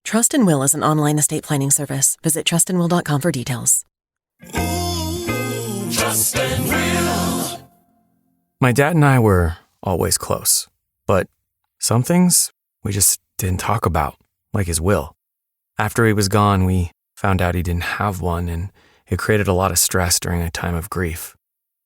Trust and Will is an online estate planning service. Visit trustandwill.com for details. Ooh, Trust and Will. My dad and I were always close, but some things we just didn't talk about, like his will. After he was gone, we found out he didn't have one, and it created a lot of stress during a time of grief.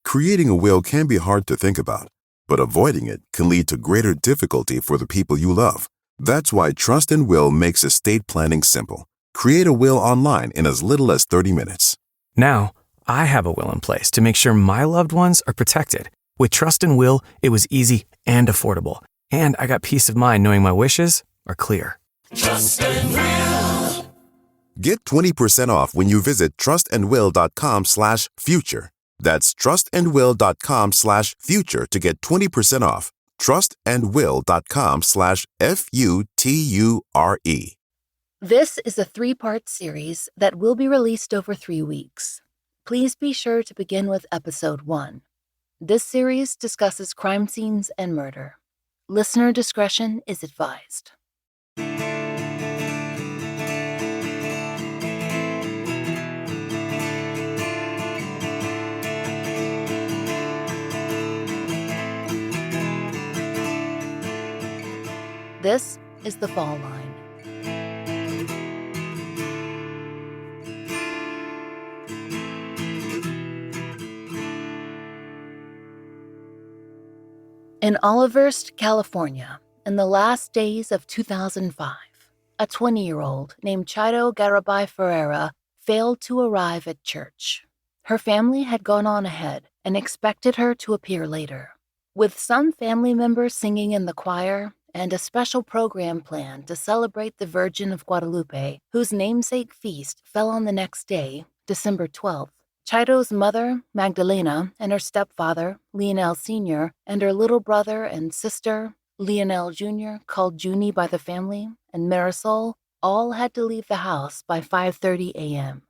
Creating a will can be hard to think about, but avoiding it can lead to greater difficulty for the people you love. That's why Trust and Will makes estate planning simple. Create a will online in as little as 30 minutes. Now, I have a will in place to make sure my loved ones are protected. With Trust and Will, it was easy and affordable, and I got peace of mind knowing my wishes are clear. Trust and Will. Get 20% off when you visit trustandwill.com/future. That's trustandwill.com/future to get 20% off. trustandwill.com/FUTURE. This is a 3-part series that will be released over 3 weeks. Please be sure to begin with episode 1. This series discusses crime scenes and murder. Listener discretion is advised. This is The Fall Line. In Olivehurst, California, in the last days of 2005, a 20-year-old named Chairo Garibay Ferreyra failed to arrive at church. Her family had gone on ahead and expected her to appear later. With some family members singing in the choir and a special program planned to celebrate the Virgin of Guadalupe, whose namesake feast fell on the next day, December 12th, Chairo's mother, Magdalena, and her stepfather, Lionel Sr., and her little brother and sister, Lionel Jr., called Junie by the family, and Marisol, all had to leave the house by 5:30 a.m.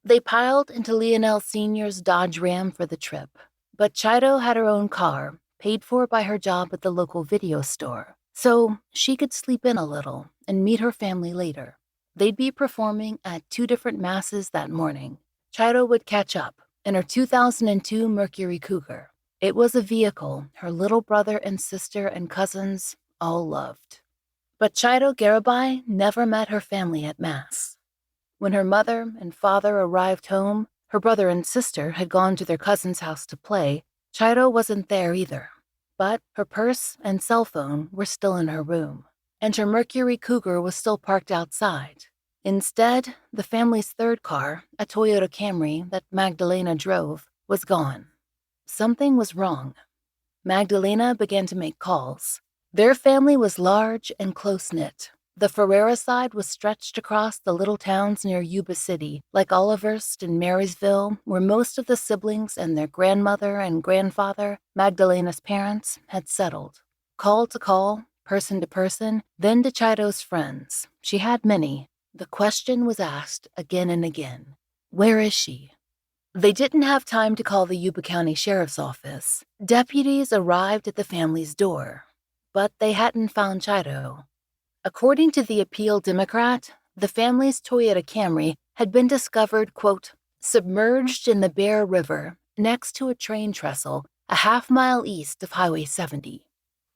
They piled into Lionel Sr.'s Dodge Ram for the trip, but Chairo had her own car, paid for by her job at the local video store, so she could sleep in a little and meet her family later. They'd be performing at 2 different masses that morning. Chairo would catch up in her 2002 Mercury Cougar. It was a vehicle her little brother and sister and cousins all loved. But Chairo Garibay never met her family at Mass. When her mother and father arrived home, her brother and sister had gone to their cousin's house to play. Chairo wasn't there either, but her purse and cell phone were still in her room, and her Mercury Cougar was still parked outside. Instead, the family's third car, a Toyota Camry that Magdalena drove, was gone. Something was wrong. Magdalena began to make calls. Their family was large and close-knit. The Ferreyra side was stretched across the little towns near Yuba City, like Olivehurst and Marysville, where most of the siblings and their grandmother and grandfather, Magdalena's parents, had settled. Call to call, person to person, then to Chairo's friends. She had many. The question was asked again and again. Where is she? They didn't have time to call the Yuba County Sheriff's office. Deputies arrived at the family's door, but they hadn't found Chairo. According to the Appeal Democrat, the family's Toyota Camry had been discovered, quote, submerged in the Bear River next to a train trestle a half-mile east of Highway 70.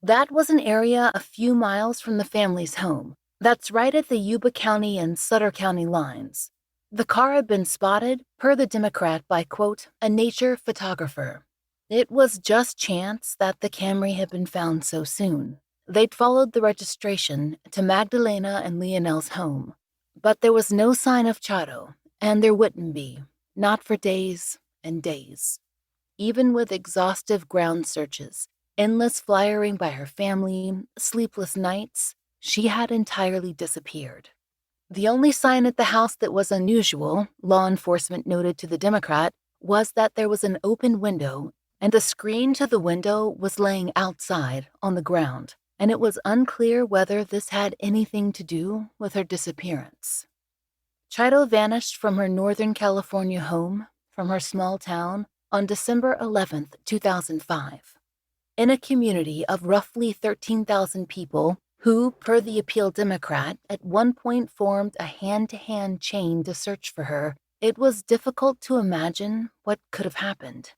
That was an area a few miles from the family's home. That's right at the Yuba County and Sutter County lines. The car had been spotted, per the Democrat, by, quote, a nature photographer. It was just chance that the Camry had been found so soon. They'd followed the registration to Magdalena and Lionel's home. But there was no sign of Chairo, and there wouldn't be, not for days and days. Even with exhaustive ground searches, endless flyering by her family, sleepless nights, she had entirely disappeared. The only sign at the house that was unusual, law enforcement noted to the Democrat, was that there was an open window, and the screen to the window was laying outside on the ground, and it was unclear whether this had anything to do with her disappearance. Chairo vanished from her Northern California home, from her small town, on December 11th, 2005. In a community of roughly 13,000 people, who, per the Appeal Democrat, at one point formed a hand-to-hand chain to search for her, it was difficult to imagine what could have happened.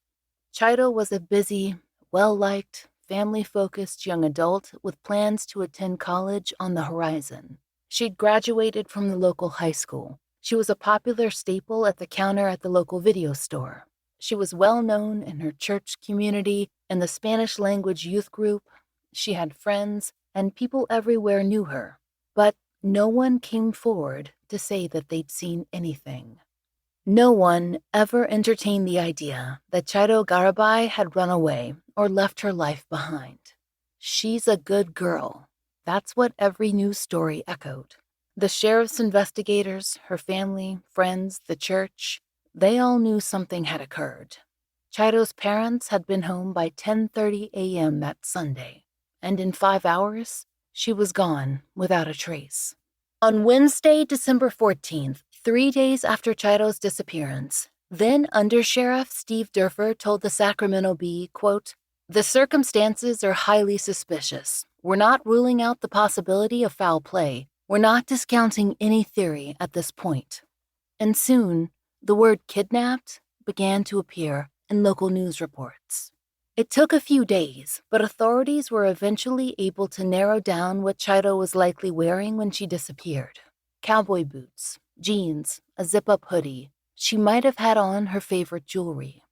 Chairo was a busy, well-liked, family-focused young adult with plans to attend college on the horizon. She'd graduated from the local high school. She was a popular staple at the counter at the local video store. She was well known in her church community and the Spanish-language youth group. She had friends, and people everywhere knew her. But no one came forward to say that they'd seen anything. No one ever entertained the idea that Chairo Garibay had run away or left her life behind. She's a good girl. That's what every news story echoed. The sheriff's investigators, her family, friends, the church, they all knew something had occurred. Chairo's parents had been home by 10:30 a.m. that Sunday, and in 5 hours, she was gone without a trace. On Wednesday, December 14th, 3 days after Chairo's disappearance, then Undersheriff Steve Durfer told the Sacramento Bee, quote, "The circumstances are highly suspicious. We're not ruling out the possibility of foul play. We're not discounting any theory at this point." And soon, the word kidnapped began to appear in local news reports. It took a few days, but authorities were eventually able to narrow down what Chairo was likely wearing when she disappeared. Cowboy boots, jeans, a zip-up hoodie. She might have had on her favorite jewelry.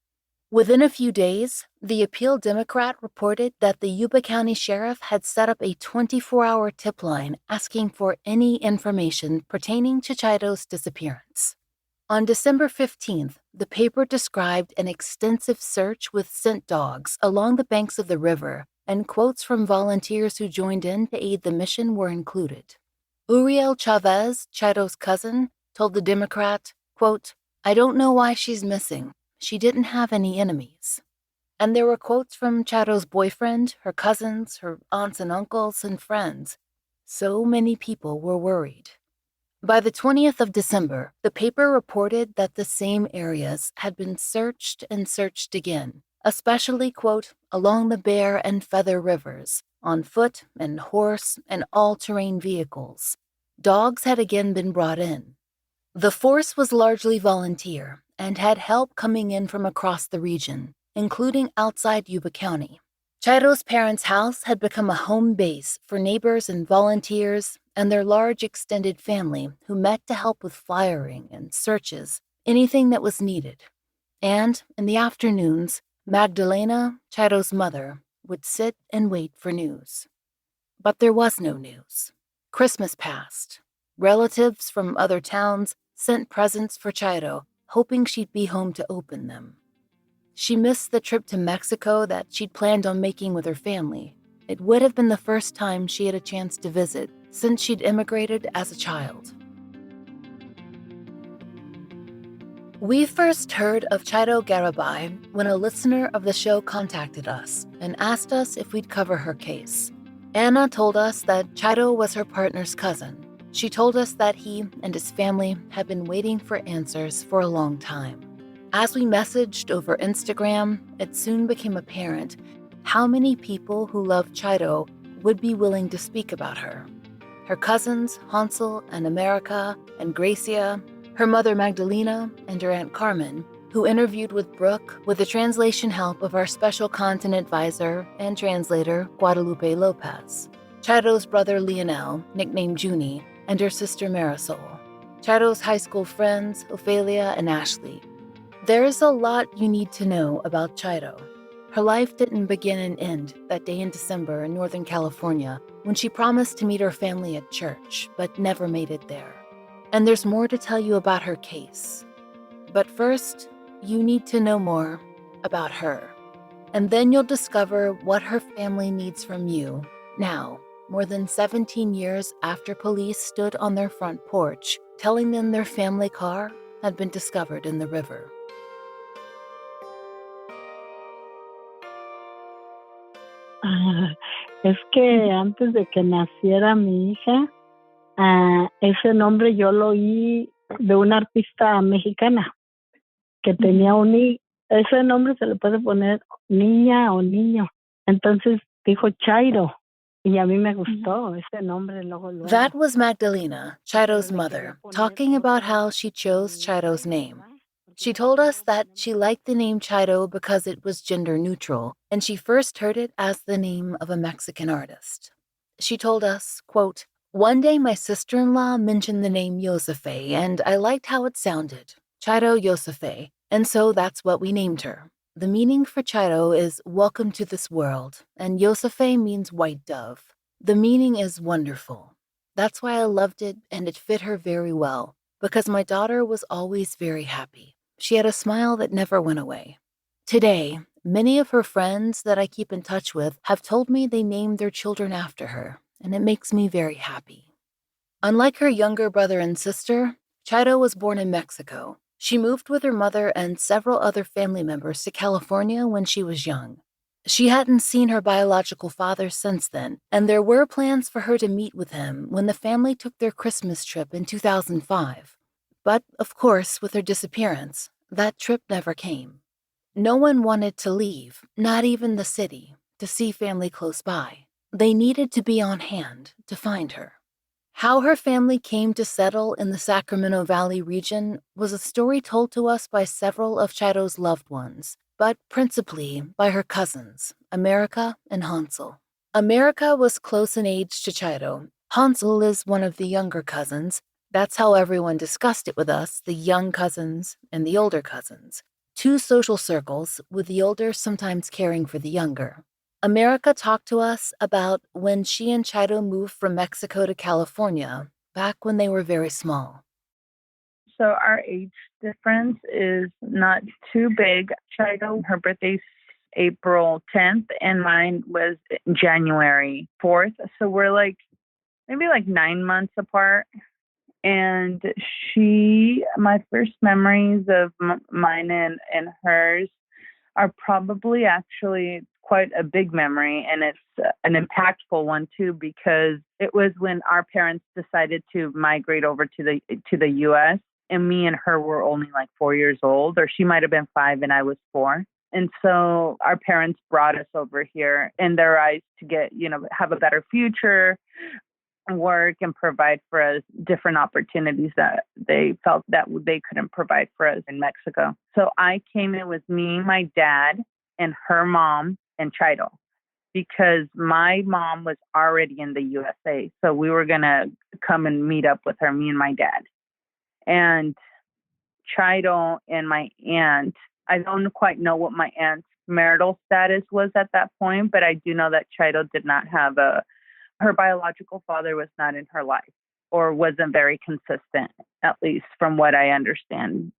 Within a few days, the Appeal Democrat reported that the Yuba County Sheriff had set up a 24-hour tip line asking for any information pertaining to Chairo's disappearance. On December 15th, the paper described an extensive search with scent dogs along the banks of the river, and quotes from volunteers who joined in to aid the mission were included. Uriel Chavez, Chairo's cousin, told the Democrat, quote, "I don't know why she's missing. She didn't have any enemies." And there were quotes from Chairo's boyfriend, her cousins, her aunts and uncles, and friends. So many people were worried. By the 20th of December, the paper reported that the same areas had been searched and searched again, especially, quote, "along the Bear and Feather rivers, on foot and horse and all-terrain vehicles." Dogs had again been brought in. The force was largely volunteer and had help coming in from across the region, including outside Yuba County. Chairo's parents' house had become a home base for neighbors and volunteers and their large extended family who met to help with flyering and searches, anything that was needed. And in the afternoons, Magdalena, Chairo's mother, would sit and wait for news. But there was no news. Christmas passed. Relatives from other towns sent presents for Chairo, hoping she'd be home to open them. She missed the trip to Mexico that she'd planned on making with her family. It would have been the first time she had a chance to visit since she'd immigrated as a child. We first heard of Chairo Garibay when a listener of the show contacted us and asked us if we'd cover her case. Anna told us that Chairo was her partner's cousin. She told us that he and his family had been waiting for answers for a long time. As we messaged over Instagram, it soon became apparent how many people who loved Chairo would be willing to speak about her. Her cousins, Hansel and America and Gracia, her mother Magdalena, and her Aunt Carmen, who interviewed with Brooke with the translation help of our special content advisor and translator, Guadalupe Lopez. Chairo's brother Lionel, nicknamed Junie, and her sister Marisol. Chairo's high school friends, Ophelia and Ashley. There is a lot you need to know about Chairo. Her life didn't begin and end that day in December in Northern California when she promised to meet her family at church, but never made it there. And there's more to tell you about her case. But first, you need to know more about her. And then you'll discover what her family needs from you now, more than 17 years after police stood on their front porch, telling them their family car had been discovered in the river. Es que antes de que naciera mi hija, ese nombre yo lo oí de una artista mexicana que tenía ese nombre se le puede poner niña o niño. Entonces dijo Chairo. Y a mí me gustó ese nombre luego. That was Magdalena, Chairo's mother, talking about how she chose Chairo's name. She told us that she liked the name Chairo because it was gender neutral, and she first heard it as the name of a Mexican artist. She told us, quote, "One day my sister-in-law mentioned the name Yosefe, and I liked how it sounded, Chairo Yosefe, and so that's what we named her. The meaning for Chairo is welcome to this world, and Yosefe means white dove. The meaning is wonderful. That's why I loved it, and it fit her very well, because my daughter was always very happy. She had a smile that never went away. Today, many of her friends that I keep in touch with have told me they named their children after her, and it makes me very happy." Unlike her younger brother and sister, Chairo was born in Mexico. She moved with her mother and several other family members to California when she was young. She hadn't seen her biological father since then, and there were plans for her to meet with him when the family took their Christmas trip in 2005. But, of course, with her disappearance, that trip never came. No one wanted to leave, not even the city, to see family close by. They needed to be on hand to find her. How her family came to settle in the Sacramento Valley region was a story told to us by several of Chairo's loved ones, but principally by her cousins, America and Hansel. America was close in age to Chairo. Hansel is one of the younger cousins. That's how everyone discussed it with us, the young cousins and the older cousins. Two social circles, with the older sometimes caring for the younger. America talked to us about when she and Chairo moved from Mexico to California, back when they were very small. So our age difference is not too big. Chairo, her birthday's April 10th, and mine was January 4th. So we're maybe 9 months apart. And my first memories of mine and hers are probably actually quite a big memory, and it's an impactful one too, because it was when our parents decided to migrate over to the U.S. and me and her were only 4 years old, or she might have been 5 and I was 4. And so our parents brought us over here in their eyes to get, have a better future, work, and provide for us different opportunities that they felt that they couldn't provide for us in Mexico. So I came in with me, my dad, and her mom, and Chairo, because my mom was already in the USA. So we were going to come and meet up with her, me and my dad. And Chairo and my aunt, I don't quite know what my aunt's marital status was at that point, but I do know that Chairo did not have her biological father was not in her life, or wasn't very consistent, at least from what I understand.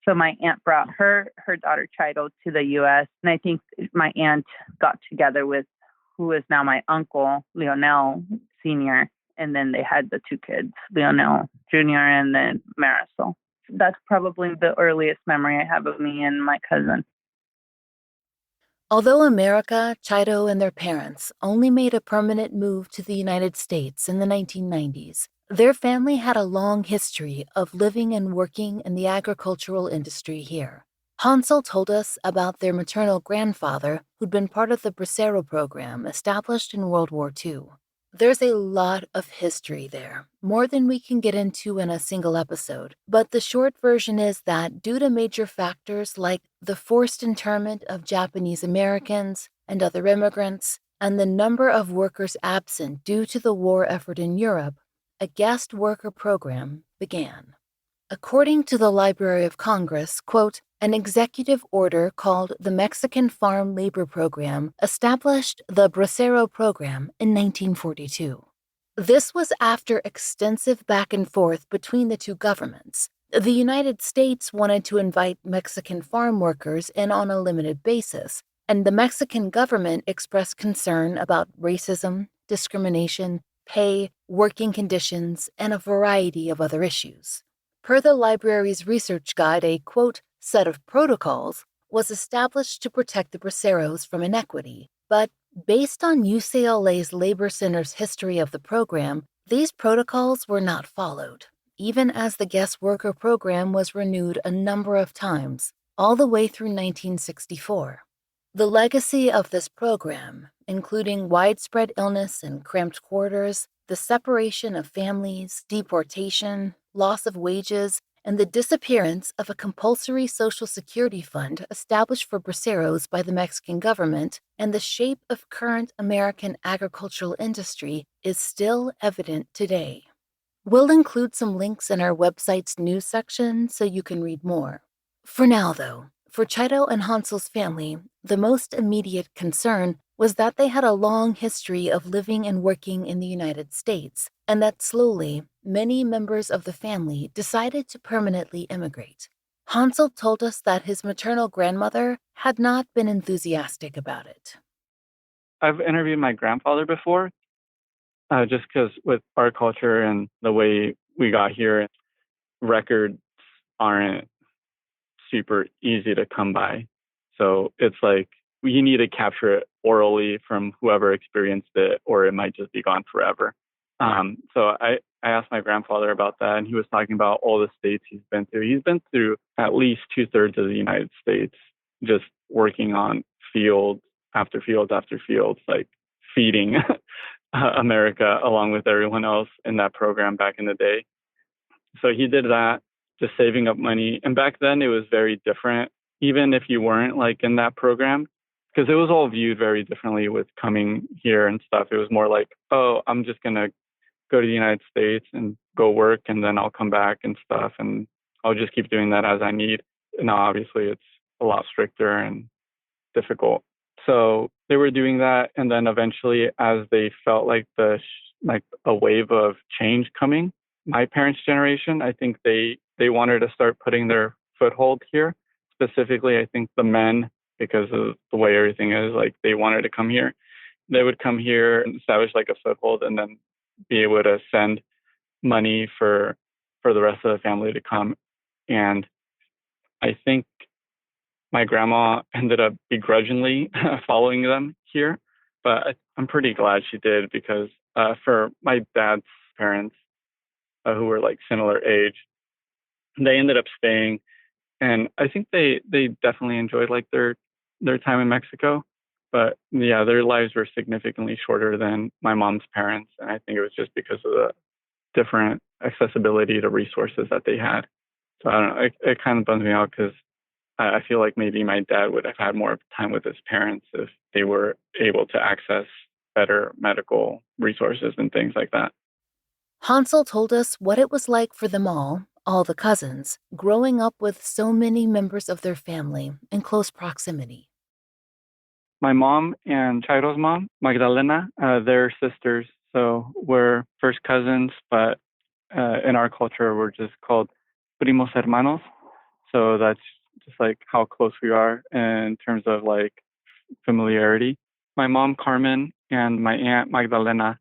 So my aunt brought her daughter Chairo to the U.S. And I think my aunt got together with who is now my uncle, Leonel Sr. And then they had the 2 kids, Leonel Jr. and then Marisol. That's probably the earliest memory I have of me and my cousin. Although America, Chairo, and their parents only made a permanent move to the United States in the 1990s, their family had a long history of living and working in the agricultural industry here. Hansel told us about their maternal grandfather who'd been part of the Bracero program established in World War II. There's a lot of history there, more than we can get into in a single episode, but the short version is that due to major factors like the forced internment of Japanese Americans and other immigrants, and the number of workers absent due to the war effort in Europe, a guest worker program began. According to the Library of Congress, quote, an executive order called the Mexican Farm Labor Program established the Bracero program in 1942. This was after extensive back and forth between the two governments. The United States wanted to invite Mexican farm workers in on a limited basis, and the Mexican government expressed concern about racism, discrimination, pay, working conditions, and a variety of other issues. Per the library's research guide, a, quote, set of protocols was established to protect the Braceros from inequity, but based on UCLA's Labor Center's history of the program, these protocols were not followed, even as the guest worker program was renewed a number of times, all the way through 1964. The legacy of this program, including widespread illness and cramped quarters, the separation of families, deportation, loss of wages, and the disappearance of a compulsory Social Security fund established for braceros by the Mexican government, and the shape of current American agricultural industry is still evident today. We'll include some links in our website's news section so you can read more. For now, though, for Chairo and Hansel's family, the most immediate concern was that they had a long history of living and working in the United States, and that slowly, many members of the family decided to permanently immigrate. Hansel told us that his maternal grandmother had not been enthusiastic about it. I've interviewed my grandfather before, just because with our culture and the way we got here, records aren't super easy to come by. So it's like you need to capture it orally from whoever experienced it, or it might just be gone forever. So I asked my grandfather about that, and he was talking about all the states he's been through. He's been through at least 2/3 of the United States, just working on field after field after field, like feeding America along with everyone else in that program back in the day. So he did that, just saving up money. And back then it was very different, even if you weren't like in that program, because it was all viewed very differently with coming here and stuff. It was more like, oh, I'm just going to go to the United States and go work, and then I'll come back and stuff. And I'll just keep doing that as I need. Now, obviously, it's a lot stricter and difficult. So they were doing that. And then eventually, as they felt like like a wave of change coming, my parents' generation, I think they wanted to start putting their foothold here. Specifically, I think the men, because of the way everything is, like they wanted to come here. They would come here and establish like a foothold, and then be able to send money for the rest of the family to come. And I think my grandma ended up begrudgingly following them here, but I'm pretty glad she did, because for my dad's parents, who were like similar age, they ended up staying, and I think they definitely enjoyed like their time in Mexico. But yeah, their lives were significantly shorter than my mom's parents, and I think it was just because of the different accessibility to resources that they had. So I don't know, it kind of bums me out, because I feel like maybe my dad would have had more time with his parents if they were able to access better medical resources and things like that. Hansel told us what it was like for them all the cousins, growing up with so many members of their family in close proximity. My mom and Chairo's mom, Magdalena, they're sisters. So we're first cousins, but in our culture, we're just called primos hermanos. So that's just like how close we are in terms of like familiarity. My mom, Carmen, and my aunt, Magdalena,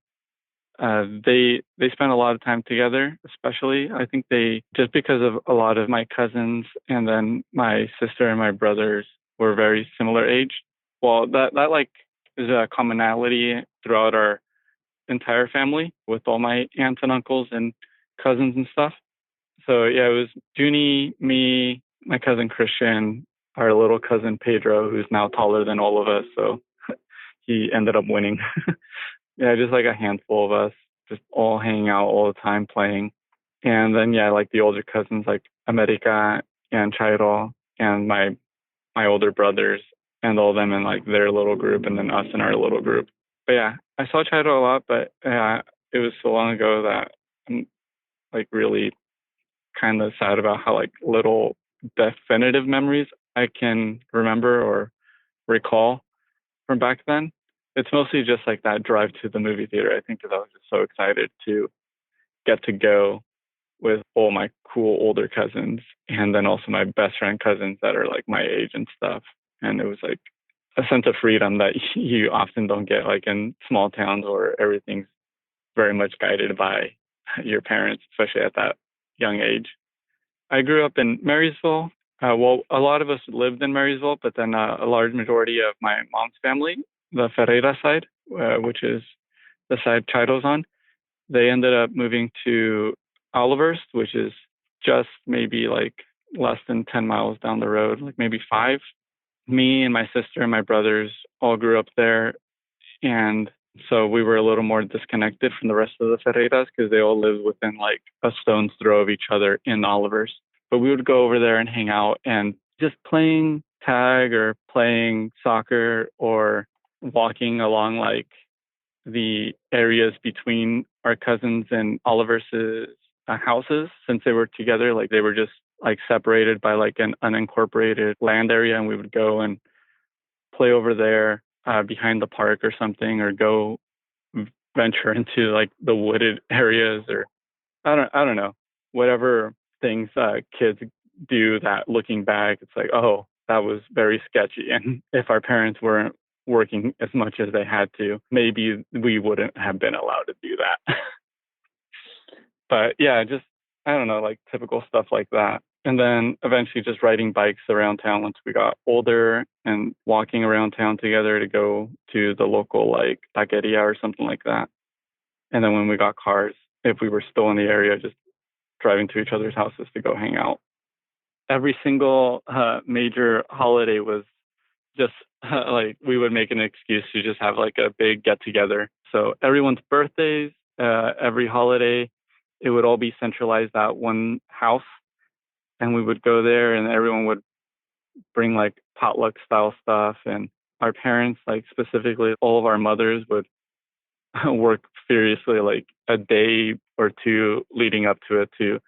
they spend a lot of time together, especially. I think they, just because of a lot of my cousins and then my sister and my brothers were very similar age. Well, that like is a commonality throughout our entire family with all my aunts and uncles and cousins and stuff. So yeah, it was Junie, me, my cousin Christian, our little cousin Pedro, who's now taller than all of us. So he ended up winning. Yeah, just like a handful of us, just all hanging out all the time playing. And then yeah, like the older cousins like America and Chairo and my older brothers, and all of them in like their little group, and then us in our little group. But yeah, I saw Chairo a lot, but it was so long ago that I'm like really kind of sad about how like little definitive memories I can remember or recall from back then. It's mostly just like that drive to the movie theater, I think, because I was just so excited to get to go with all my cool older cousins, and then also my best friend cousins that are like my age and stuff. And it was like a sense of freedom that you often don't get like in small towns, where everything's very much guided by your parents, especially at that young age. I grew up in Marysville. Well, a lot of us lived in Marysville, but then a large majority of my mom's family, the Ferreyra side, which is the side Chairo's on, they ended up moving to Olivehurst, which is just maybe like less than 10 miles down the road, like maybe 5. me and my sister and my brothers all grew up there. And so we were a little more disconnected from the rest of the Ferreiras because they all lived within like a stone's throw of each other in Olivehurst. But we would go over there and hang out and just playing tag or playing soccer or walking along like the areas between our cousins and Olivehurst's houses, since they were together. Like they were just like separated by like an unincorporated land area, and we would go and play over there behind the park or something, or go venture into like the wooded areas, or I don't know, whatever things kids do that looking back, it's like, oh, that was very sketchy. And if our parents weren't working as much as they had to, maybe we wouldn't have been allowed to do that. But yeah, just, I don't know, like typical stuff like that. And then eventually just riding bikes around town once we got older, and walking around town together to go to the local like taqueria or something like that. And then when we got cars, if we were still in the area, just driving to each other's houses to go hang out. Every single major holiday was just like we would make an excuse to just have like a big get together. So everyone's birthdays, every holiday, it would all be centralized at one house. And we would go there and everyone would bring like potluck style stuff. And our parents, like specifically all of our mothers, would work furiously like a day or two leading up to it to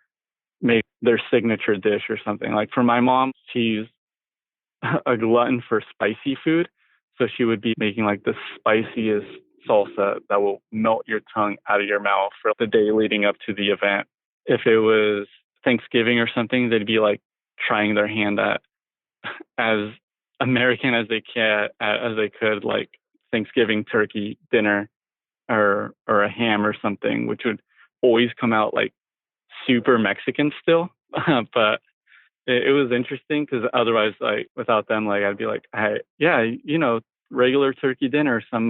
make their signature dish or something. Like for my mom, she's a glutton for spicy food. So she would be making like the spiciest salsa that will melt your tongue out of your mouth for the day leading up to the event. If it was Thanksgiving or something, they'd be like trying their hand at as American as they could, like Thanksgiving turkey dinner or a ham or something, which would always come out like super Mexican still. But it was interesting because otherwise, like without them, like I'd be like, hey, yeah, regular turkey dinner, some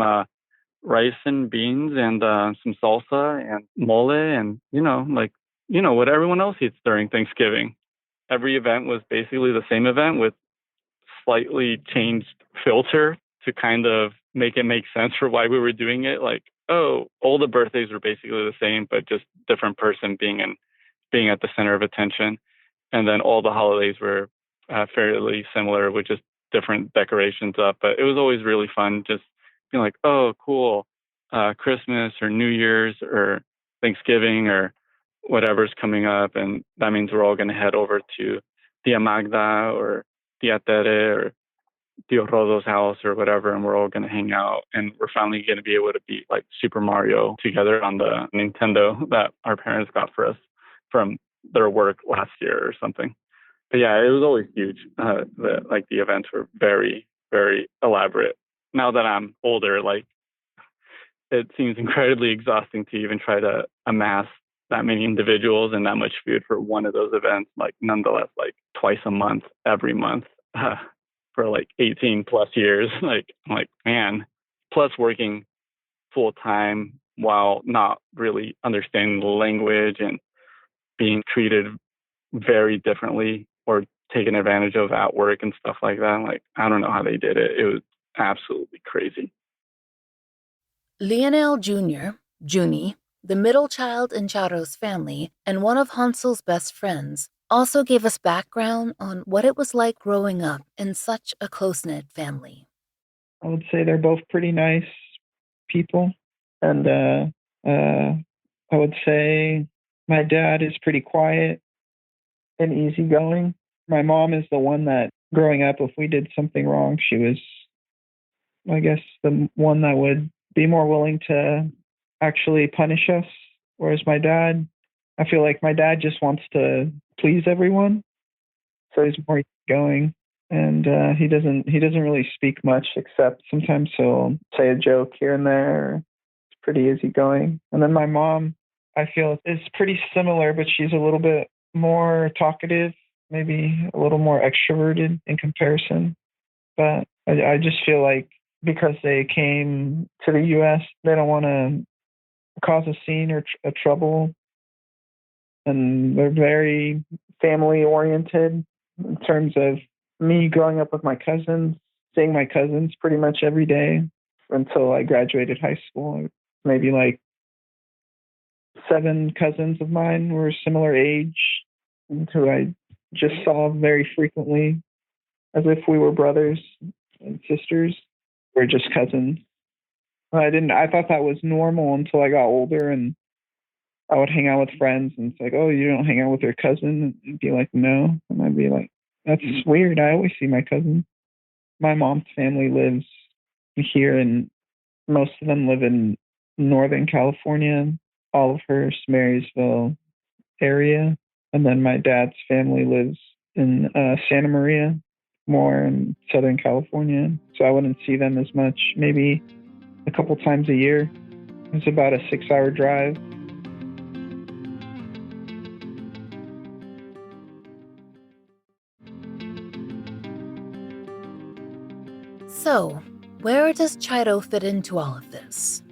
rice and beans and some salsa and mole and what everyone else eats during Thanksgiving. Every event was basically the same event with slightly changed filter to kind of make it make sense for why we were doing it. Like, oh, all the birthdays were basically the same, but just different person being at the center of attention. And then all the holidays were fairly similar with just different decorations up. But it was always really fun just being like, oh, cool, Christmas or New Year's or Thanksgiving or whatever's coming up. And that means we're all going to head over to Tia Magda or Tia Tere or Tio Rodo's house or whatever, and we're all going to hang out. And we're finally going to be able to beat like Super Mario together on the Nintendo that our parents got for us from their work last year or something. But yeah, it was always huge. The events were very, very elaborate. Now that I'm older, like it seems incredibly exhausting to even try to amass that many individuals and that much food for one of those events. Like nonetheless, like twice a month, every month for like 18 plus years. Like I'm like, man, plus working full time while not really understanding the language and being treated very differently or taken advantage of at work and stuff like that. Like, I don't know how they did it. It was absolutely crazy. Lionel Jr., Junie, the middle child in Chairo's family and one of Hansel's best friends, also gave us background on what it was like growing up in such a close-knit family. I would say they're both pretty nice people. And I would say my dad is pretty quiet and easygoing. My mom is the one that, growing up, if we did something wrong, she was, I guess, the one that would be more willing to actually punish us. Whereas my dad, I feel like my dad just wants to please everyone. So he's more going. And he doesn't really speak much, except sometimes he'll say a joke here and there. It's pretty easygoing. And then my mom, I feel, is pretty similar, but she's a little bit more talkative, maybe a little more extroverted in comparison. But I just feel like because they came to the U.S., they don't want to cause a scene or a trouble. And they're very family-oriented in terms of me growing up with my cousins, seeing my cousins pretty much every day until I graduated high school. Maybe like 7 cousins of mine were similar age who I just saw very frequently as if we were brothers and sisters. We're just cousins. I thought that was normal until I got older and I would hang out with friends and it's like, oh, you don't hang out with your cousin? And be like, no. And I'd be like, that's weird. I always see my cousin. My mom's family lives here and most of them live in Northern California, Olivehurst, Marysville area. And then my dad's family lives in Santa Maria, more in Southern California. So I wouldn't see them as much, maybe a couple times a year. It's about a 6-hour drive. So, where does Chairo fit into all of this?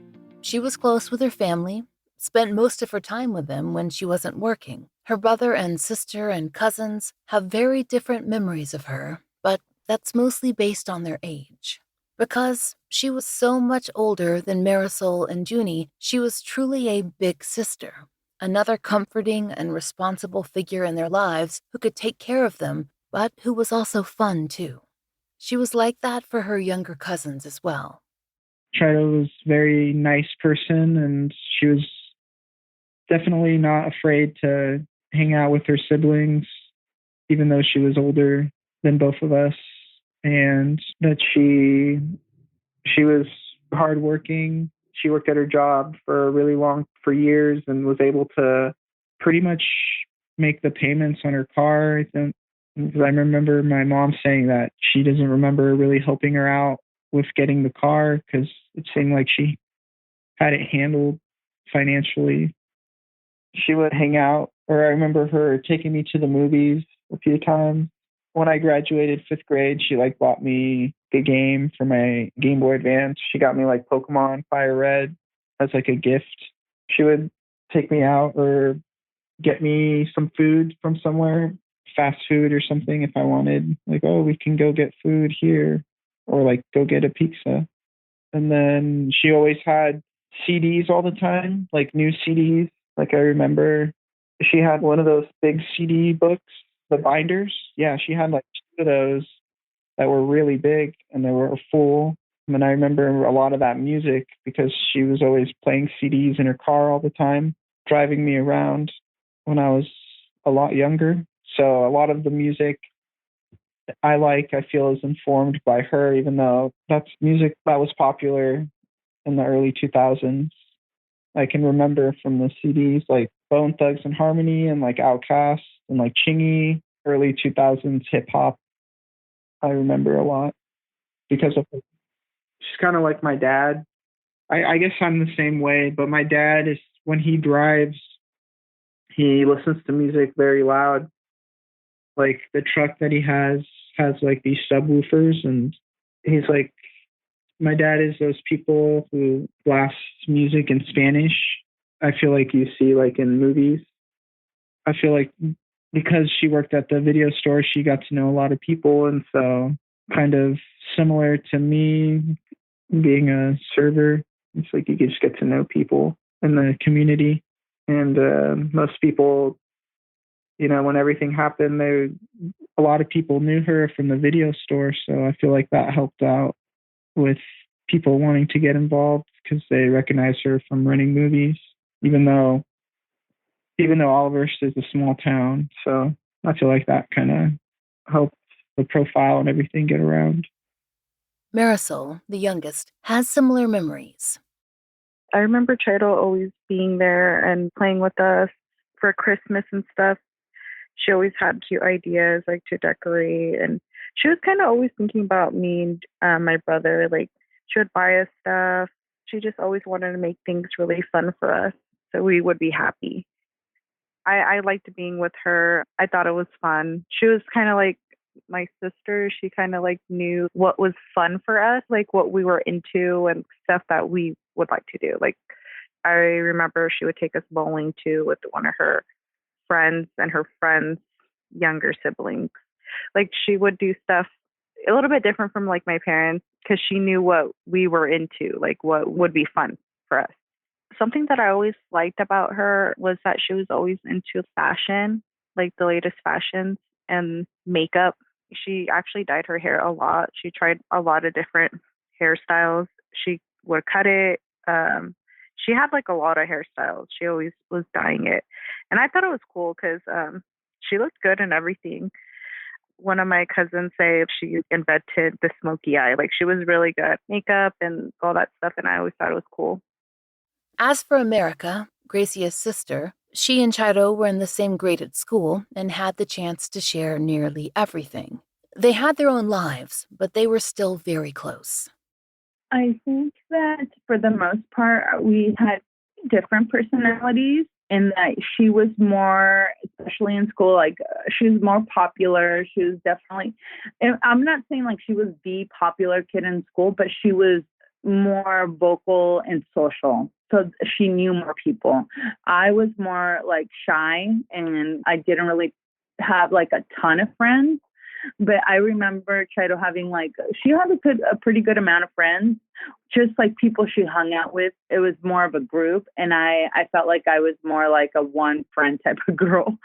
She was close with her family, spent most of her time with them when she wasn't working. Her brother and sister and cousins have very different memories of her, but that's mostly based on their age. Because she was so much older than Marisol and Junie, she was truly a big sister, another comforting and responsible figure in their lives who could take care of them, but who was also fun too. She was like that for her younger cousins as well. Chairo was a very nice person, and she was definitely not afraid to hang out with her siblings, even though she was older than both of us, and that she was hardworking. She worked at her job for years and was able to pretty much make the payments on her car, I think. Because I remember my mom saying that she doesn't remember really helping her out with getting the car because it seemed like she had it handled financially. She would hang out, or I remember her taking me to the movies a few times. When I graduated 5th grade, she bought me a game for my Game Boy Advance. She got me Pokemon Fire Red as a gift. She would take me out or get me some food from somewhere, fast food or something if I wanted. Oh, we can go get food here, or go get a pizza. And then she always had CDs all the time, new CDs. I remember she had one of those big CD books, the binders. Yeah, she had 2 of those that were really big and they were full. And then I remember a lot of that music because she was always playing CDs in her car all the time, driving me around when I was a lot younger. So a lot of the music I feel is informed by her, even though that's music that was popular in the early 2000s. I can remember from the CDs Bone Thugs and Harmony and Outkast and Chingy, early 2000s hip hop. I remember a lot because of her. She's kind of like my dad. I guess I'm the same way, but my dad is, when he drives, he listens to music very loud. The truck that he has these subwoofers, and he's my dad is those people who blast music in Spanish. I feel you see in movies. I feel because she worked at the video store, she got to know a lot of people, and so kind of similar to me being a server. It's you can just get to know people in the community, and most people, when everything happened, a lot of people knew her from the video store, so I feel that helped out with people wanting to get involved because they recognize her from running movies, even though Olivehurst is a small town. So I feel that kind of helped the profile and everything get around. Marisol, the youngest, has similar memories. I remember Chairo always being there and playing with us for Christmas and stuff. She always had cute ideas to decorate, and she was kind of always thinking about me and my brother. She would buy us stuff. She just always wanted to make things really fun for us so we would be happy. I liked being with her. I thought it was fun. She was kind of like my sister. She kind of knew what was fun for us, what we were into and stuff that we would like to do. I remember she would take us bowling too with one of her friends and her friends' younger siblings. Like she would do stuff a little bit different from like my parents because she knew what we were into, like what would be fun for us. Something that I always liked about her was that she was always into fashion, like the latest fashions and makeup. She actually dyed her hair a lot. She tried a lot of different hairstyles. She would cut it. She had like a lot of hairstyles. She always was dyeing it. And I thought it was cool because she looked good and everything. One of my cousins say she invented the smoky eye. Like she was really good at makeup and all that stuff. And I always thought it was cool. As for America, Gracia's sister, she and Chairo were in the same grade at school and had the chance to share nearly everything. They had their own lives, but they were still very close. I think that for the most part, we had different personalities in that she was more, especially in school, like she was more popular. She was definitely, I'm not saying like she was the popular kid in school, but she was more vocal and social. So she knew more people. I was more like shy and I didn't really have like a ton of friends. But I remember Chairo having like, she had a pretty good amount of friends, just like people she hung out with. It was more of a group. And I felt like I was more like a one friend type of girl,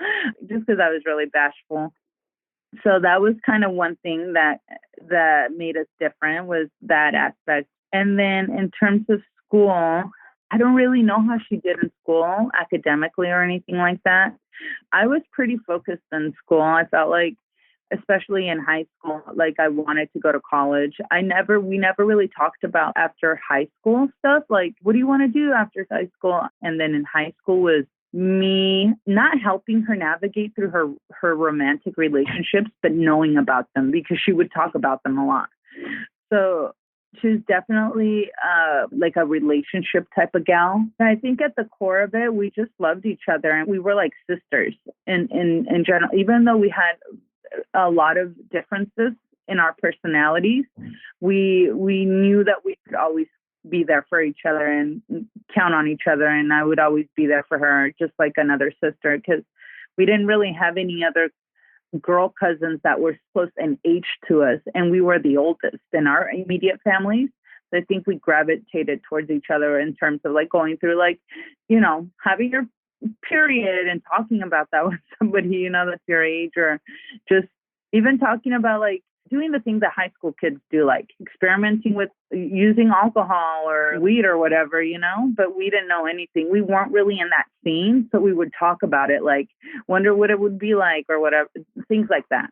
just because I was really bashful. So that was kind of one thing that made us different, was that aspect. And then in terms of school, I don't really know how she did in school academically or anything like that. I was pretty focused in school. I felt like, especially in high school, like I wanted to go to college. We never really talked about after high school stuff. Like, what do you want to do after high school? And then in high school was me not helping her navigate through her romantic relationships, but knowing about them because she would talk about them a lot. So she's definitely like a relationship type of gal. And I think at the core of it, we just loved each other and we were like sisters in general, even though we had a lot of differences in our personalities. We knew that we could always be there for each other and count on each other. And I would always be there for her, just like another sister, because we didn't really have any other girl cousins that were close in age to us. And we were the oldest in our immediate families. So I think we gravitated towards each other in terms of like going through like, having your period and talking about that with somebody, that's your age, or just even talking about like doing the things that high school kids do, like experimenting with using alcohol or weed or whatever, but we didn't know anything. We weren't really in that scene. So we would talk about it, like wonder what it would be like or whatever, things like that.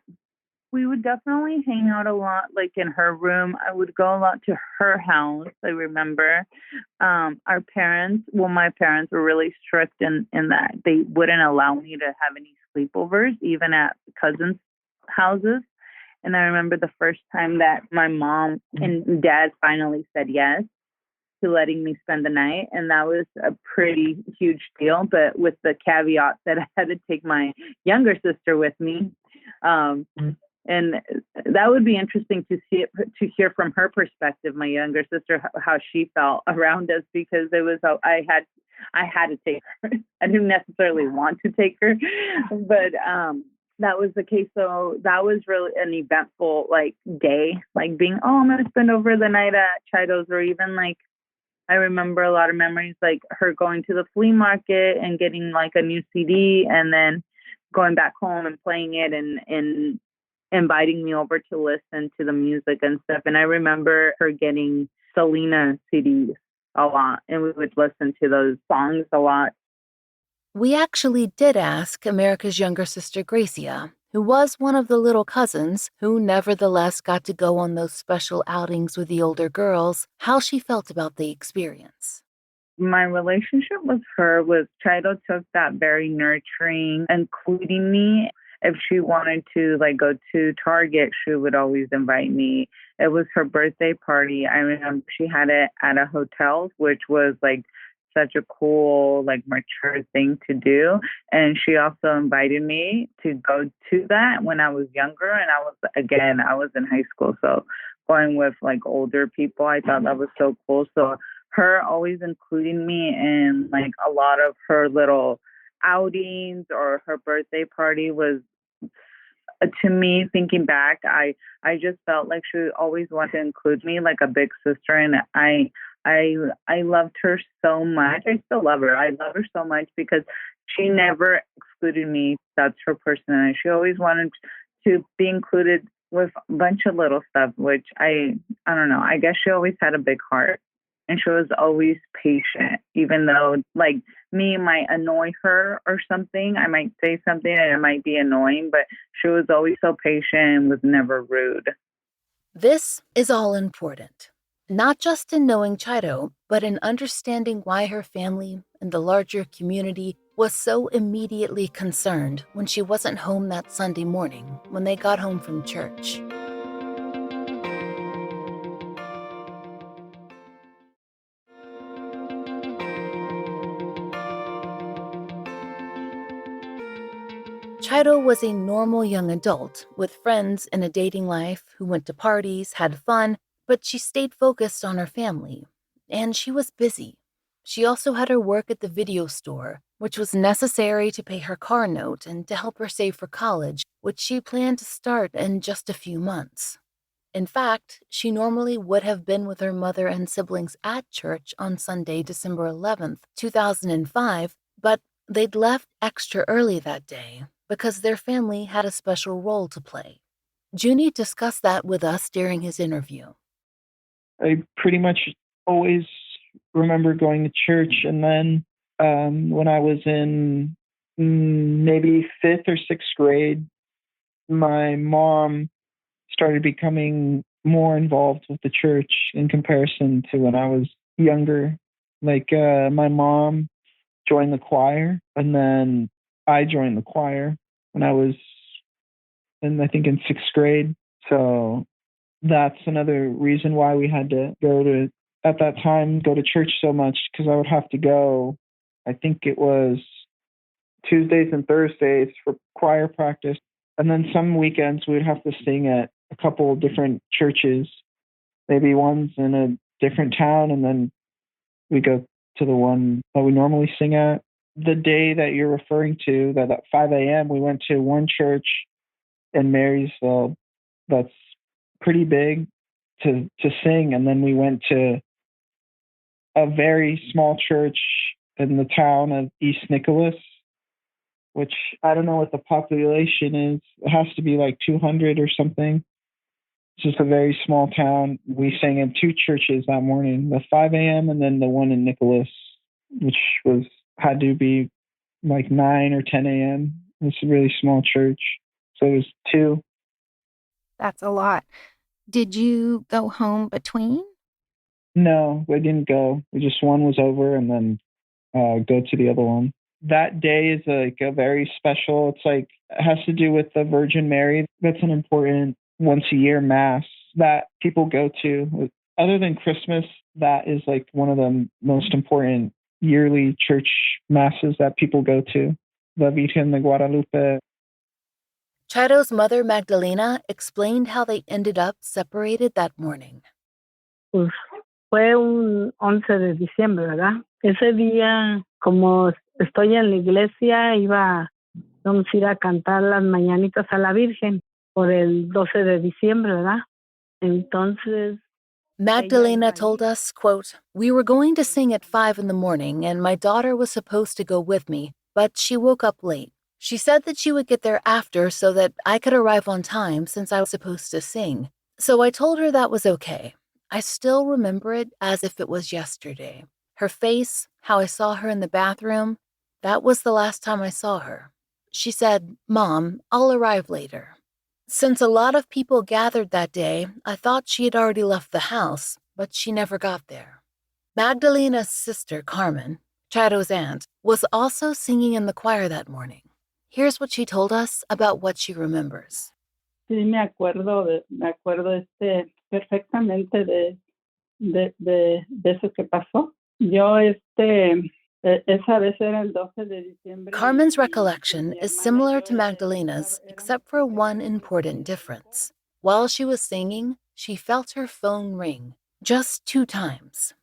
We would definitely hang out a lot, like in her room. I would go a lot to her house. I remember my parents were really strict in that they wouldn't allow me to have any sleepovers, even at cousins' houses. And I remember the first time that my mom and dad finally said yes to letting me spend the night. And that was a pretty huge deal, but with the caveat that I had to take my younger sister with me. And that would be interesting to hear from her perspective, my younger sister, how she felt around us, because it was, I had to take her. I didn't necessarily want to take her, but that was the case. So that was really an eventful like day, like being, I'm going to spend over the night at Chairo's, or even like, I remember a lot of memories, like her going to the flea market and getting like a new CD and then going back home and playing it and inviting me over to listen to the music and stuff. And I remember her getting Selena CDs a lot, and we would listen to those songs a lot. We actually did ask America's younger sister, Gracia, who was one of the little cousins who nevertheless got to go on those special outings with the older girls, how she felt about the experience. My relationship with her was Chairo took that very nurturing, including me. If she wanted to like go to Target, she would always invite me. It was her birthday party. I remember she had it at a hotel, which was like such a cool, like mature thing to do. And she also invited me to go to that when I was younger. And I was in high school. So going with like older people, I thought that was so cool. So her always including me in like a lot of her little outings or her birthday party was To me, thinking back, I just felt like she always wanted to include me like a big sister, and I loved her so much. I still love her. I love her so much because she never excluded me. That's her personality. She always wanted to be included with a bunch of little stuff, which I don't know. I guess she always had a big heart, and she was always patient, even though like me might annoy her or something. I might say something and it might be annoying, but she was always so patient and was never rude. This is all important, not just in knowing Chairo, but in understanding why her family and the larger community was so immediately concerned when she wasn't home that Sunday morning when they got home from church. Chairo was a normal young adult with friends and a dating life who went to parties, had fun, but she stayed focused on her family. And she was busy. She also had her work at the video store, which was necessary to pay her car note and to help her save for college, which she planned to start in just a few months. In fact, she normally would have been with her mother and siblings at church on Sunday, December 11th, 2005, but they'd left extra early that day because their family had a special role to play. Junie discussed that with us during his interview. I pretty much always remember going to church, and then when I was in maybe 5th or 6th grade, my mom started becoming more involved with the church in comparison to when I was younger. Like my mom joined the choir, and then I joined the choir when I was I think in 6th grade. So that's another reason why we had to go to church so much, because I would have to go, I think it was Tuesdays and Thursdays for choir practice. And then some weekends we would have to sing at a couple of different churches. Maybe one's in a different town, and then we go to the one that we normally sing at. The day that you're referring to, that at 5 a.m., we went to one church in Marysville that's pretty big to sing. And then we went to a very small church in the town of East Nicholas, which I don't know what the population is. It has to be like 200 or something. It's just a very small town. We sang in 2 churches that morning, the 5 a.m. and then the one in Nicholas, which had to be like 9 or 10 a.m. It's a really small church. So it was 2. That's a lot. Did you go home between? No, we didn't go. We just, one was over and then go to the other one. That day is like a very special, it's like, it has to do with the Virgin Mary. That's an important once a year mass that people go to. Other than Christmas, that is like one of the most important yearly church masses that people go to. La Virgen de Guadalupe. Chairo's mother, Magdalena, explained how they ended up separated that morning. Pues fue un 11 de diciembre, ¿verdad? Ese día, como estoy en la iglesia, vamos a ir a cantar las mañanitas a la Virgen por el 12 de diciembre, ¿verdad? Entonces, Magdalena told us, quote, "We were going to sing at 5 in the morning, and my daughter was supposed to go with me, but she woke up late. She said that she would get there after so that I could arrive on time since I was supposed to sing. So I told her that was okay. I still remember it as if it was yesterday. Her face, how I saw her in the bathroom, that was the last time I saw her. She said, 'Mom, I'll arrive later.' Since a lot of people gathered that day, I thought she had already left the house, but she never got there." Magdalena's sister, Carmen, Chairo's aunt, was also singing in the choir that morning. Here's what she told us about what she remembers. Sí, me acuerdo perfectamente de eso que pasó. Yo, esa vez era el 12 de diciembre. Carmen's recollection is similar to Magdalena's, except for one important difference. While she was singing, she felt her phone ring, just 2 times.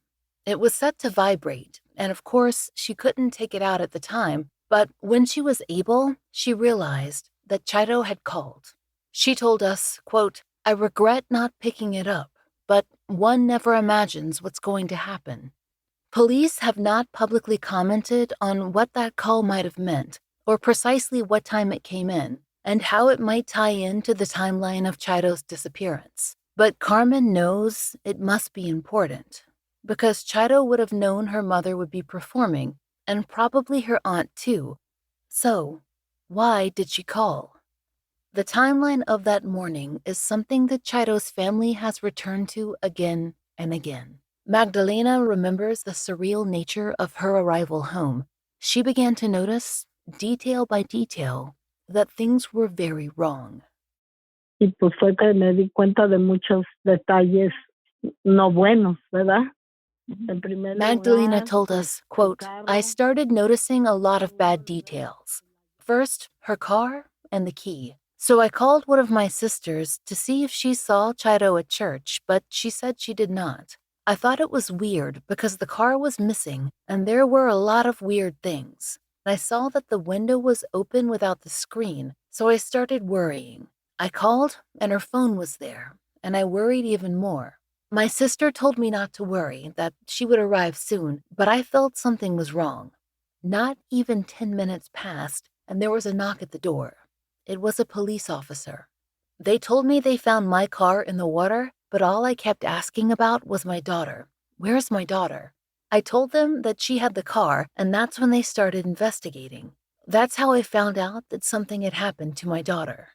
It was set to vibrate, and of course, she couldn't take it out at the time, but when she was able, she realized that Chairo had called. She told us, quote, "I regret not picking it up, but one never imagines what's going to happen." Police have not publicly commented on what that call might have meant, or precisely what time it came in, and how it might tie into the timeline of Chairo's disappearance. But Carmen knows it must be important, because Chairo would have known her mother would be performing, and probably her aunt too. So, why did she call? The timeline of that morning is something that Chairo's family has returned to again and again. Magdalena remembers the surreal nature of her arrival home. She began to notice, detail by detail, that things were very wrong. Y pues fue que me di cuenta de muchos detalles no buenos, ¿verdad? Magdalena told us, quote, "I started noticing a lot of bad details. First, her car and the key. So I called one of my sisters to see if she saw Chairo at church, but she said she did not. I thought it was weird because the car was missing and there were a lot of weird things. I saw that the window was open without the screen, so I started worrying. I called and her phone was there, and I worried even more. My sister told me not to worry, that she would arrive soon, but I felt something was wrong. Not even 10 minutes passed, and there was a knock at the door. It was a police officer. They told me they found my car in the water, but all I kept asking about was my daughter. Where's my daughter? I told them that she had the car, and that's when they started investigating. That's how I found out that something had happened to my daughter."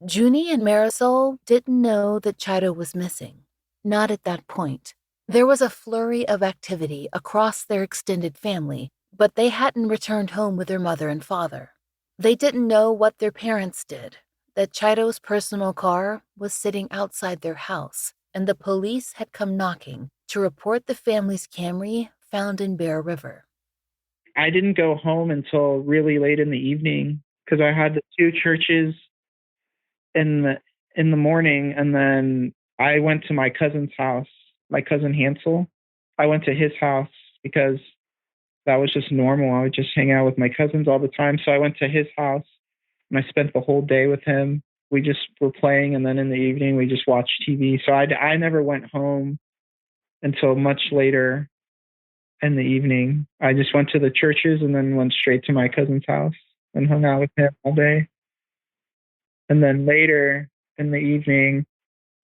Junie and Marisol didn't know that Chairo was missing. Not at that point. There was a flurry of activity across their extended family, but they hadn't returned home with their mother and father. They didn't know what their parents did, that Chairo's personal car was sitting outside their house, and the police had come knocking to report the family's Camry found in Bear River. I didn't go home until really late in the evening because I had the two churches in the morning, and then I went to my cousin's house, my cousin Hansel. I went to his house because that was just normal. I would just hang out with my cousins all the time. So I went to his house and I spent the whole day with him. We just were playing, and then in the evening we just watched TV. So I never went home until much later in the evening. I just went to the churches and then went straight to my cousin's house and hung out with him all day. And then later in the evening,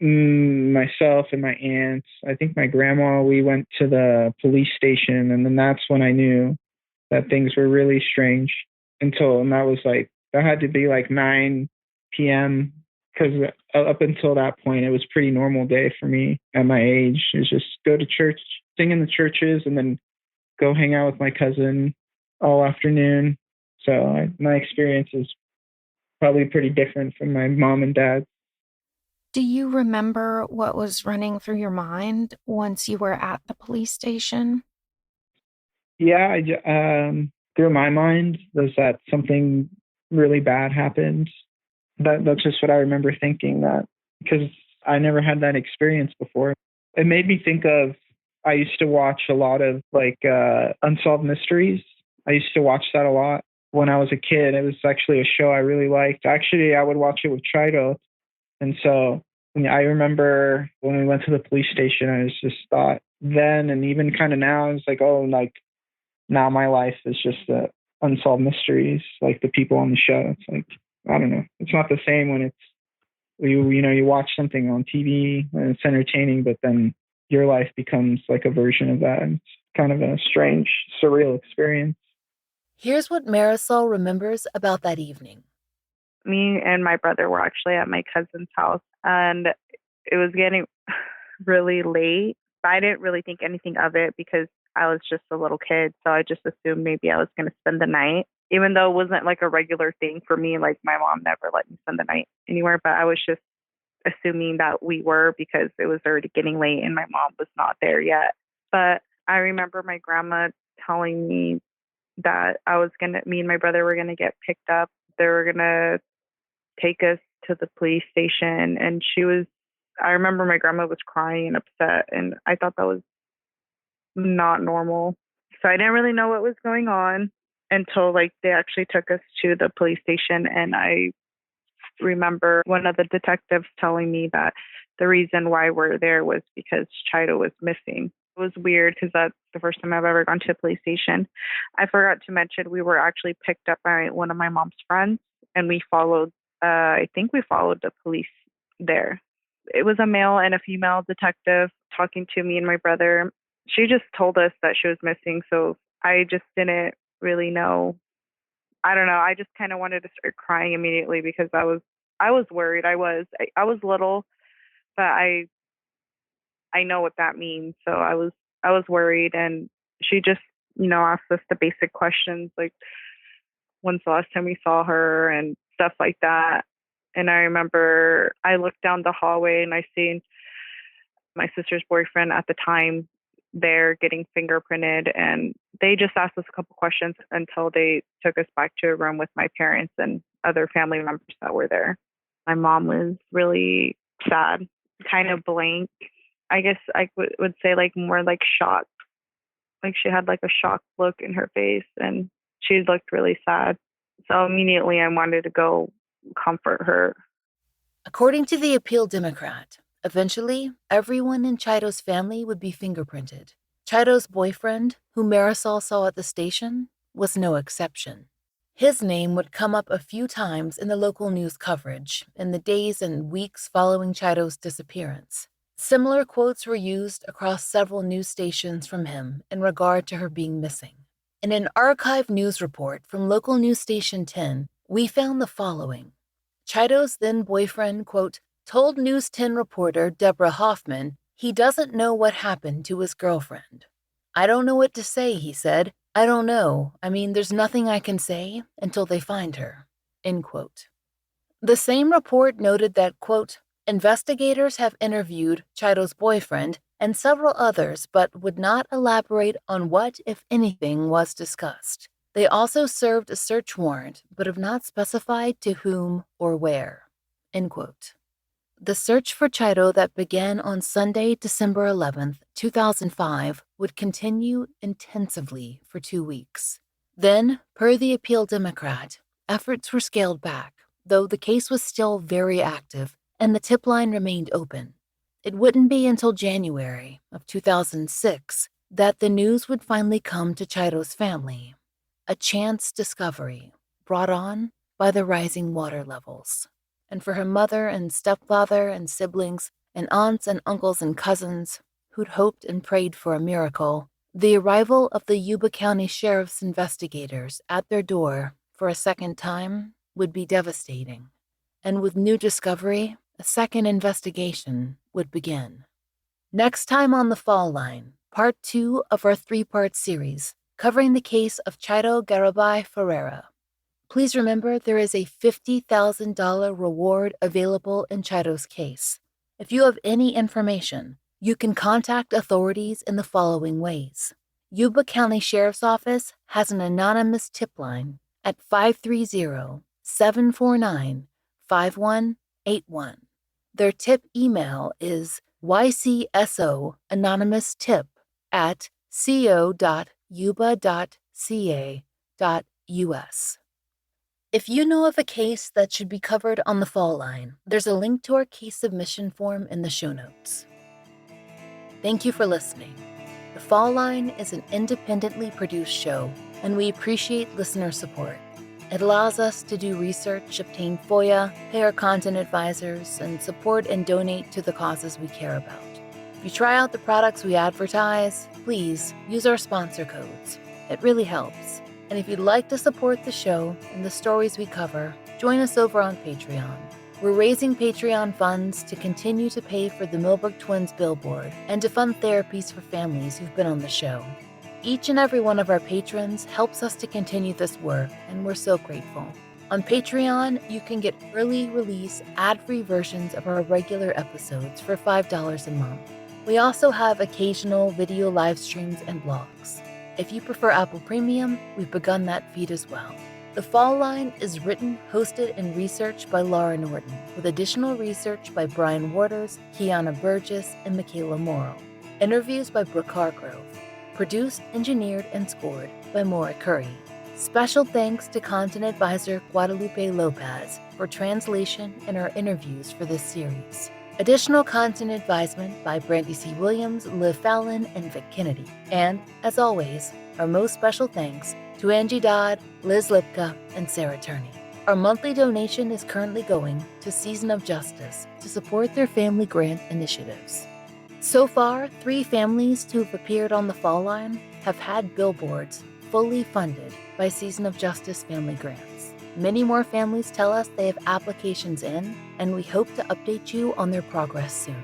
myself and my aunts, I think my grandma, we went to the police station, and then that's when I knew that things were really strange. And that had to be like 9 p.m. because up until that point, it was a pretty normal day for me at my age. It was just go to church, sing in the churches, and then go hang out with my cousin all afternoon. So my experience is probably pretty different from my mom and dad. Do you remember what was running through your mind once you were at the police station? Yeah, through my mind was that something really bad happened. That's just what I remember thinking, that because I never had that experience before. It made me think of, I used to watch a lot of Unsolved Mysteries. I used to watch that a lot when I was a kid. It was actually a show I really liked. Actually, I would watch it with Chairo. And so I remember when we went to the police station, I just thought then, and even kind of now, it's like, now my life is just the Unsolved Mysteries, like the people on the show. It's like, I don't know. It's not the same when it's, you watch something on TV and it's entertaining, but then your life becomes like a version of that. And it's kind of a strange, surreal experience. Here's what Marisol remembers about that evening. Me and my brother were actually at my cousin's house, and it was getting really late. I didn't really think anything of it because I was just a little kid, so I just assumed maybe I was going to spend the night, even though it wasn't like a regular thing for me. Like, my mom never let me spend the night anywhere, but I was just assuming that we were because it was already getting late and my mom was not there yet. But I remember my grandma telling me that me and my brother were going to get picked up. They were going to take us to the police station. And I remember my grandma was crying and upset, and I thought that was not normal. So I didn't really know what was going on until they actually took us to the police station, and I remember one of the detectives telling me that the reason why we're there was because Chairo was missing. It was weird because that's the first time I've ever gone to a police station. I forgot to mention we were actually picked up by one of my mom's friends, and we followed, I think we followed the police there. It was a male and a female detective talking to me and my brother. She just told us that she was missing, so I just didn't really know. I don't know. I just kind of wanted to start crying immediately because I was worried. I was little, but I know what that means. So I was worried, and she just, asked us the basic questions like, when's the last time we saw her and stuff like that. And I remember I looked down the hallway and I seen my sister's boyfriend at the time there getting fingerprinted, and they just asked us a couple questions until they took us back to a room with my parents and other family members that were there. My mom was really sad, kind of blank. I guess I would say like more like shocked. Like she had like a shocked look in her face and she looked really sad. So immediately I wanted to go comfort her. According to the Appeal Democrat, eventually everyone in Chairo's family would be fingerprinted. Chairo's boyfriend, who Marisol saw at the station, was no exception. His name would come up a few times in the local news coverage in the days and weeks following Chairo's disappearance. Similar quotes were used across several news stations from him in regard to her being missing. In an archived news report from local news station 10, we found the following. Chairo's then boyfriend, quote, told News 10 reporter Deborah Hoffman he doesn't know what happened to his girlfriend. I don't know what to say, he said. I don't know. I mean, there's nothing I can say until they find her, end quote. The same report noted that, quote, investigators have interviewed Chairo's boyfriend and several others, but would not elaborate on what, if anything, was discussed. They also served a search warrant, but have not specified to whom or where, end quote. The search for Chairo that began on Sunday, December 11th, 2005, would continue intensively for 2 weeks. Then, per the Appeal Democrat, efforts were scaled back, though the case was still very active and the tip line remained open. It wouldn't be until January of 2006 that the news would finally come to Chairo's family. A chance discovery brought on by the rising water levels. And for her mother and stepfather and siblings and aunts and uncles and cousins who'd hoped and prayed for a miracle, the arrival of the Yuba County Sheriff's investigators at their door for a second time would be devastating. And with new discovery, a second investigation would begin. Next time on The Fall Line, part 2 of our 3-part series covering the case of Chairo Garibay Ferreyra. Please remember there is a $50,000 reward available in Chairo's case. If you have any information, you can contact authorities in the following ways. Yuba County Sheriff's Office has an anonymous tip line at 530-749-5181. Their tip email is ycso@co.yuba.ca.us. If you know of a case that should be covered on The Fall Line, there's a link to our case submission form in the show notes. Thank you for listening. The Fall Line is an independently produced show, and we appreciate listener support. It allows us to do research, obtain FOIA, pay our content advisors, and support and donate to the causes we care about. If you try out the products we advertise, please use our sponsor codes. It really helps. And if you'd like to support the show and the stories we cover, join us over on Patreon. We're raising Patreon funds to continue to pay for the Millbrook Twins billboard and to fund therapies for families who've been on the show. Each and every one of our patrons helps us to continue this work, and we're so grateful. On Patreon, you can get early release, ad-free versions of our regular episodes for $5 a month. We also have occasional video live streams and blogs. If you prefer Apple Premium, we've begun that feed as well. The Fall Line is written, hosted, and researched by Laura Norton, with additional research by Brian Waters, Kiana Burgess, and Michaela Morrill. Interviews by Brooke Hargrove. Produced, engineered, and scored by Maura Curry. Special thanks to content advisor Guadalupe Lopez for translation and our interviews for this series. Additional content advisement by Brandy C. Williams, Liv Fallon, and Vic Kennedy. And, as always, our most special thanks to Angie Dodd, Liz Lipka, and Sarah Turney. Our monthly donation is currently going to Season of Justice to support their family grant initiatives. So far, 3 families who have appeared on the Fall Line have had billboards fully funded by Season of Justice family grants. Many more families tell us they have applications in, and we hope to update you on their progress soon.